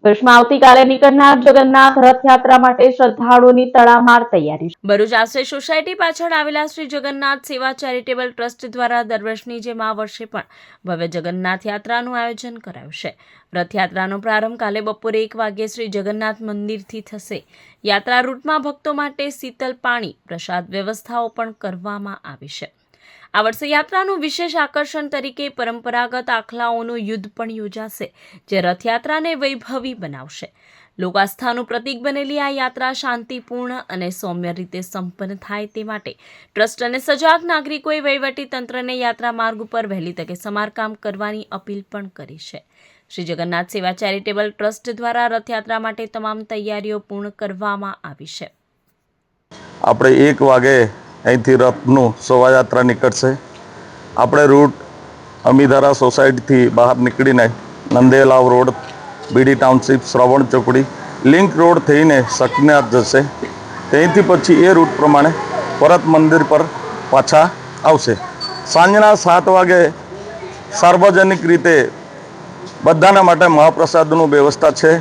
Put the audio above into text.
ભરૂચમાં આવતીકાલે નીકળનાર જગન્નાથ રથયાત્રા માટે શ્રદ્ધાળુઓની તડામાર તૈયારી। ભરૂચ આશ્રય સોસાયટી પાછળ આવેલા શ્રી જગન્નાથ સેવા ચેરિટેબલ ટ્રસ્ટ દ્વારા દર વર્ષની જેમ આ વર્ષે પણ ભવ્ય જગન્નાથ યાત્રાનું આયોજન કરાયું છે। રથયાત્રાનો પ્રારંભ કાલે બપોરે 1 વાગ્યે શ્રી જગન્નાથ મંદિરથી થશે। યાત્રા રૂટમાં ભક્તો માટે શીતલ પાણી પ્રસાદ વ્યવસ્થાઓ પણ કરવામાં આવી છે। આ વર્ષે યાત્રાનું વિશેષ આકર્ષણ તરીકે પરંપરાગત આખલાઓનું યુદ્ધ પણ યોજાશે, જે રથયાત્રાને વૈભવી બનાવશે। લોકાસ્થાનું પ્રતીક બનેલી આ યાત્રા શાંતિપૂર્ણ અને સૌમ્ય રીતે સંપન્ન થાય તે માટે ટ્રસ્ટ અને સજાગ નાગરિકોએ વહીવટી તંત્રને યાત્રા માર્ગ ઉપર વહેલી તકે સમારકામ કરવાની અપીલ પણ કરી છે। શ્રી જગન્નાથ સેવા ચેરિટેબલ ટ્રસ્ટ દ્વારા રથયાત્રા માટે તમામ તૈયારીઓ પૂર્ણ કરવામાં આવી છે। આપણે 1 વાગે અહીંથી રથનું શોભાયાત્રા નીકળશે। આપણે રૂટ અમીધારા સોસાયટીથી બહાર નીકળીને નંદેલાવ રોડ, બીડી ટાઉનશીપ, શ્રવણ ચોકડી, લિંક રોડ થઈને શકનાથ જશે। ત્યાંથી પછી એ રૂટ પ્રમાણે પરત મંદિર પર પાછા આવશે। સાંજના 7 વાગે સાર્વજનિક રીતે બધાના માટે મહાપ્રસાદનું વ્યવસ્થા છે।